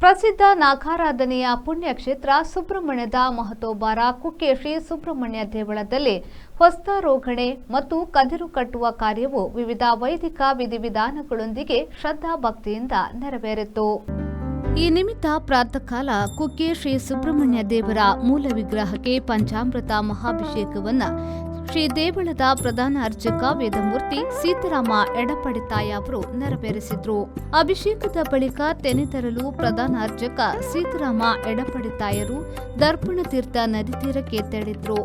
ಪ್ರಸಿದ್ಧ ನಾಗಾರಾಧನೆಯ ಪುಣ್ಯಕ್ಷೇತ್ರ ಸುಬ್ರಹ್ಮಣ್ಯದ ಮಹತೋಬಾರ ಕುಕ್ಕೆ ಶ್ರೀ ಸುಬ್ರಹ್ಮಣ್ಯ ದೇವಳದಲ್ಲಿ ಹೊಸ್ತಾರೋಹಣೆ ಮತ್ತು ಕದಿರು ಕಟ್ಟುವ ಕಾರ್ಯವು ವಿವಿಧ ವೈದಿಕ ವಿಧಿವಿಧಾನಗಳೊಂದಿಗೆ ಶ್ರದ್ಧಾ ಭಕ್ತಿಯಿಂದ ನೆರವೇರಿತು. ಈ ನಿಮಿತ್ತ ಪ್ರಾತಃಕಾಲ ಕುಕ್ಕೆ ಶ್ರೀ ಸುಬ್ರಹ್ಮಣ್ಯ ದೇವರ ಮೂಲ ವಿಗ್ರಹಕ್ಕೆ ಪಂಚಾಮೃತ ಮಹಾಭಿಷೇಕವನ್ನು ಶ್ರೀ ದೇವಳದ ಪ್ರಧಾನ ಅರ್ಚಕ ವೇದಮೂರ್ತಿ ಸೀತಾರಾಮ ಎಡಪಡಿತಾಯ ಅವರು ನೆರವೇರಿಸಿದ್ರು. ಅಭಿಷೇಕದ ಬಳಿಕ ತೆನೆ ತರಲು ಪ್ರಧಾನ ಅರ್ಚಕ ಸೀತಾರಾಮ ಎಡಪಡಿತಾಯರು ದರ್ಪಣತೀರ್ಥ ನದಿ ತೀರಕ್ಕೆ ತೆರಳಿದ್ರು.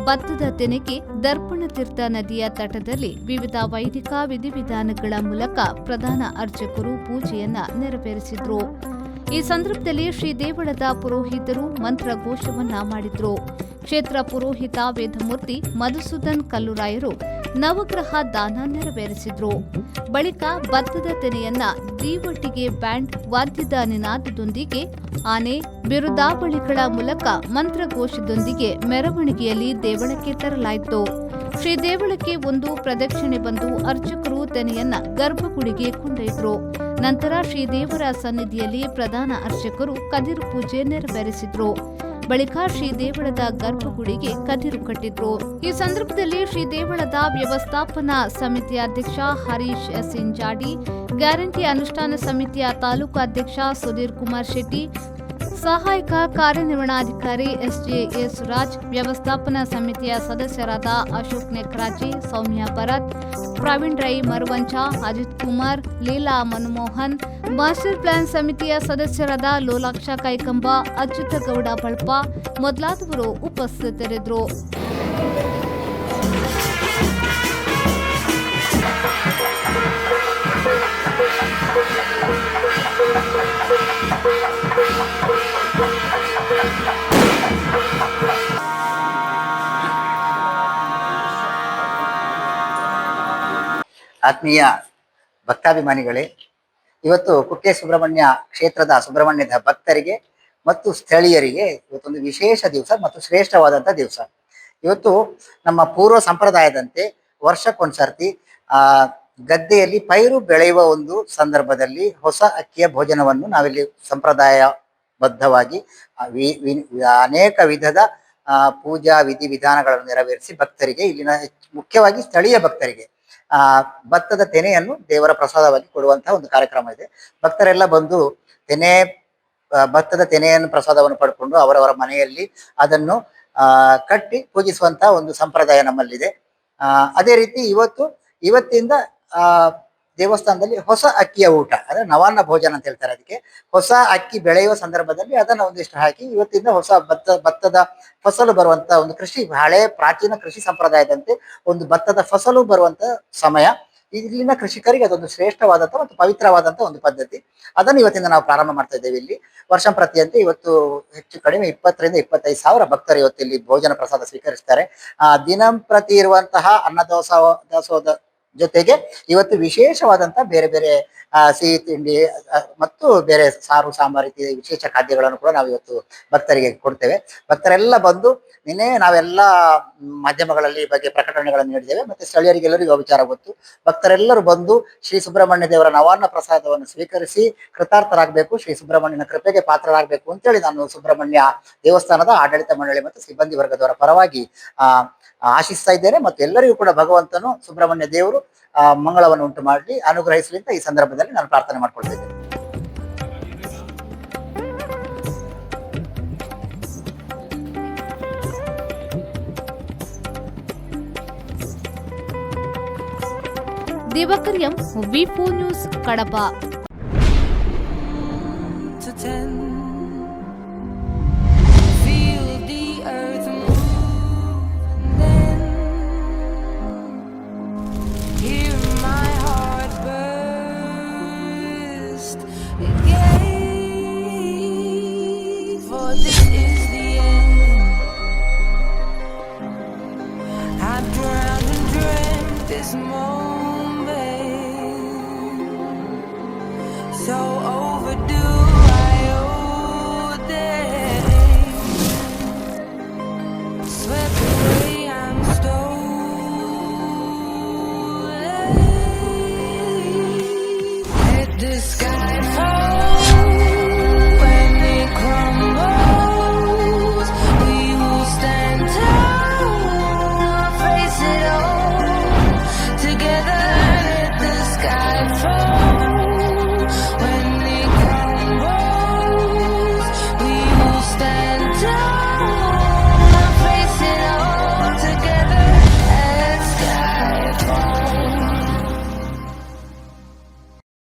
ಭತ್ತದ ತೆನೆಗೆ ದರ್ಪಣತೀರ್ಥ ನದಿಯ ತಟದಲ್ಲಿ ವಿವಿಧ ವೈದಿಕ ವಿಧಿವಿಧಾನಗಳ ಮೂಲಕ ಪ್ರಧಾನ ಅರ್ಚಕರು ಪೂಜೆಯನ್ನ ನೆರವೇರಿಸಿದ್ರು. ಈ ಸಂದರ್ಭದಲ್ಲಿ ಶ್ರೀ ದೇವಳದ ಪುರೋಹಿತರು ಮಂತ್ರಘೋಷವನ್ನ ಮಾಡಿದ್ರು. ಕ್ಷೇತ್ರ ಪುರೋಹಿತ ವೇದಮೂರ್ತಿ ಮಧುಸೂದನ್ ಕಲ್ಲುರಾಯರು ನವಗ್ರಹ ದಾನ ನೆರವೇರಿಸಿದ್ರು. ಬಳಿಕ ಭತ್ತದ ತೆನೆಯನ್ನ ದೀವಟಿಗೆ ಬ್ಯಾಂಡ್ ವಾದ್ಯದ ನಿನಾದದೊಂದಿಗೆ ಆನೆ ಬಿರುದಾವಳಿಗಳ ಮೂಲಕ ಮಂತ್ರಘೋಷದೊಂದಿಗೆ ಮೆರವಣಿಗೆಯಲ್ಲಿ ದೇವಳಕ್ಕೆ ತರಲಾಯಿತು. ಶ್ರೀ ದೇವಳಕ್ಕೆ ಒಂದು ಪ್ರದಕ್ಷಿಣೆ ಬಂದು ಅರ್ಚಕರು ತೆನೆಯನ್ನ ಗರ್ಭಗುಡಿಗೆ ಕೊಂಡೊಯ್ದರು. ನಂತರ ಶ್ರೀದೇವರ ಸನ್ನಿಧಿಯಲ್ಲಿ ಪ್ರಧಾನ ಅರ್ಚಕರು ಕದಿರು ಪೂಜೆ ನೆರವೇರಿಸಿದ್ರು. ಬಳಿಕ ಶ್ರೀ ದೇವಳದ ಗರ್ಭಗುಡಿಗೆ ಕದಿರು ಕಟ್ಟಿದ್ರು. ಈ ಸಂದರ್ಭದಲ್ಲಿ ಶ್ರೀ ದೇವಳದ ವ್ಯವಸ್ಥಾಪನಾ ಸಮಿತಿಯ ಅಧ್ಯಕ್ಷ ಹರೀಶ್ ಸಿಂಜಾಡಿ, ಗ್ಯಾರಂಟಿ ಅನುಷ್ಠಾನ ಸಮಿತಿಯ ತಾಲೂಕು ಅಧ್ಯಕ್ಷ ಸುಧೀರ್ ಕುಮಾರ್ ಶೆಟ್ಟಿ, ಸಹಾಯಕ ಕಾರ್ಯನಿರ್ವಹಣಾಧಿಕಾರಿ ಎಸ್ಜೆ ಸುರಾಜ್, ವ್ಯವಸ್ಥಾಪನಾ ಸಮಿತಿಯ ಸದಸ್ಯರಾದ ಅಶೋಕ್ ನೆಕ್ರಾಜಿ, ಸೌಮ್ಯ ಭರತ್, ಪ್ರವೀಣ್ ರೈ ಮರುವಂಚ, ಅಜಿತ್ ಕುಮಾರ್, ಲೀಲಾ ಮನಮೋಹನ್, ಮಾಸ್ಟರ್ ಪ್ಲಾನ್ ಸಮಿತಿಯ ಸದಸ್ಯರಾದ ಲೋಲಾಕ್ಷ ಕೈಕಂಬ, ಅಚ್ಯುತಗೌಡ ಬಳ್ಪ ಮೊದಲಾದವರು ಉಪಸ್ಥಿತರಿದ್ದರು. ಆತ್ಮೀಯ ಭಕ್ತಾಭಿಮಾನಿಗಳೇ, ಇವತ್ತು ಕುಕ್ಕೆ ಸುಬ್ರಹ್ಮಣ್ಯ ಕ್ಷೇತ್ರದ ಸುಬ್ರಹ್ಮಣ್ಯದ ಭಕ್ತರಿಗೆ ಮತ್ತು ಸ್ಥಳೀಯರಿಗೆ ಇವತ್ತೊಂದು ವಿಶೇಷ ದಿವಸ ಮತ್ತು ಶ್ರೇಷ್ಠವಾದಂಥ ದಿವಸ. ಇವತ್ತು ನಮ್ಮ ಪೂರ್ವ ಸಂಪ್ರದಾಯದಂತೆ ವರ್ಷಕ್ಕೊಂದ್ಸರ್ತಿ ಗದ್ದೆಯಲ್ಲಿ ಪೈರು ಬೆಳೆಯುವ ಒಂದು ಸಂದರ್ಭದಲ್ಲಿ ಹೊಸ ಅಕ್ಕಿಯ ಭೋಜನವನ್ನು ನಾವಿಲ್ಲಿ ಸಂಪ್ರದಾಯಬದ್ಧವಾಗಿ ಅನೇಕ ವಿಧದ ಪೂಜಾ ವಿಧಿವಿಧಾನಗಳನ್ನು ನೆರವೇರಿಸಿ ಭಕ್ತರಿಗೆ, ಇಲ್ಲಿನ ಮುಖ್ಯವಾಗಿ ಸ್ಥಳೀಯ ಭಕ್ತರಿಗೆ ಭತ್ತದ ತೆನೆಯನ್ನು ದೇವರ ಪ್ರಸಾದವಾಗಿ ಕೊಡುವಂತಹ ಒಂದು ಕಾರ್ಯಕ್ರಮ ಇದೆ. ಭಕ್ತರೆಲ್ಲ ಬಂದು ಭತ್ತದ ತೆನೆಯನ್ನು ಪ್ರಸಾದವನ್ನು ಪಡ್ಕೊಂಡು ಅವರವರ ಮನೆಯಲ್ಲಿ ಅದನ್ನು ಕಟ್ಟಿ ಪೂಜಿಸುವಂತಹ ಒಂದು ಸಂಪ್ರದಾಯ ನಮ್ಮಲ್ಲಿದೆ. ಅದೇ ರೀತಿ ಇವತ್ತಿಂದ ದೇವಸ್ಥಾನದಲ್ಲಿ ಹೊಸ ಅಕ್ಕಿಯ ಊಟ, ಅಂದ್ರೆ ನವಾನ್ನ ಭೋಜನ ಅಂತ ಹೇಳ್ತಾರೆ. ಅದಕ್ಕೆ ಹೊಸ ಅಕ್ಕಿ ಬೆಳೆಯುವ ಸಂದರ್ಭದಲ್ಲಿ ಅದನ್ನ ಒಂದಿಷ್ಟು ಹಾಕಿ ಇವತ್ತಿಂದ ಹೊಸ ಭತ್ತದ ಫಸಲು ಬರುವಂತ ಒಂದು ಹಳೆ ಪ್ರಾಚೀನ ಕೃಷಿ ಸಂಪ್ರದಾಯದಂತೆ ಒಂದು ಭತ್ತದ ಫಸಲು ಬರುವಂತ ಸಮಯ. ಇಲ್ಲಿನ ಕೃಷಿಕರಿಗೆ ಅದೊಂದು ಶ್ರೇಷ್ಠವಾದಂಥ ಮತ್ತು ಪವಿತ್ರವಾದಂಥ ಒಂದು ಪದ್ಧತಿ. ಅದನ್ನು ಇವತ್ತಿಂದ ನಾವು ಪ್ರಾರಂಭ ಮಾಡ್ತಾ ಇದ್ದೇವೆ. ಇಲ್ಲಿ ವರ್ಷಂಪ್ರತಿಯಂತೆ ಇವತ್ತು ಹೆಚ್ಚು ಕಡಿಮೆ 20,000 ರಿಂದ 25,000 ಭಕ್ತರು ಇವತ್ತು ಇಲ್ಲಿ ಭೋಜನ ಪ್ರಸಾದ ಸ್ವೀಕರಿಸ್ತಾರೆ. ದಿನಂಪ್ರತಿ ಇರುವಂತಹ ದಾಸೋಹದ ಜೊತೆಗೆ ಇವತ್ತು ವಿಶೇಷವಾದಂಥ ಬೇರೆ ಬೇರೆ ಸಿಹಿ ತಿಂಡಿ ಮತ್ತು ಬೇರೆ ಸಾರು ಸಾಂಬಾರು ರೀತಿಯ ವಿಶೇಷ ಖಾದ್ಯಗಳನ್ನು ಕೂಡ ನಾವು ಇವತ್ತು ಭಕ್ತರಿಗೆ ಕೊಡ್ತೇವೆ. ಭಕ್ತರೆಲ್ಲ ಬಂದು ನಿನ್ನೆ ನಾವೆಲ್ಲ ಮಾಧ್ಯಮಗಳಲ್ಲಿ ಬಗ್ಗೆ ಪ್ರಕಟಣೆಗಳನ್ನು ನೀಡಿದ್ದೇವೆ. ಮತ್ತೆ ಸ್ಥಳೀಯರಿಗೆಲ್ಲರಿಗೂ ವಿಚಾರ ಗೊತ್ತು. ಭಕ್ತರೆಲ್ಲರೂ ಬಂದು ಶ್ರೀ ಸುಬ್ರಹ್ಮಣ್ಯ ದೇವರ ನವಾನ್ನ ಪ್ರಸಾದವನ್ನು ಸ್ವೀಕರಿಸಿ ಕೃತಾರ್ಥರಾಗಬೇಕು, ಶ್ರೀ ಸುಬ್ರಹ್ಮಣ್ಯನ ಕೃಪೆಗೆ ಪಾತ್ರರಾಗಬೇಕು ಅಂತೇಳಿ ನಾನು ಸುಬ್ರಹ್ಮಣ್ಯ ದೇವಸ್ಥಾನದ ಆಡಳಿತ ಮಂಡಳಿ ಮತ್ತು ಸಿಬ್ಬಂದಿ ವರ್ಗದವರ ಪರವಾಗಿ ಆಶಿಸ್ತಾ ಇದ್ದೇನೆ. ಮತ್ತು ಎಲ್ಲರಿಗೂ ಕೂಡ ಭಗವಂತನು ಸುಬ್ರಹ್ಮಣ್ಯ ದೇವರು ಮಂಗಳವನ್ನು ಉಂಟು ಮಾಡಿ ಅನುಗ್ರಹಿಸಲಿ ಅಂತ ಈ ಸಂದರ್ಭದಲ್ಲಿ ನಾನು ಪ್ರಾರ್ಥನೆ ಮಾಡ್ಕೊಳ್ತಿದ್ದೇನೆ. ದಿವಾಕರ್ ಎಂ, ವಿ4 ನ್ಯೂಸ್, ಕಡಪ.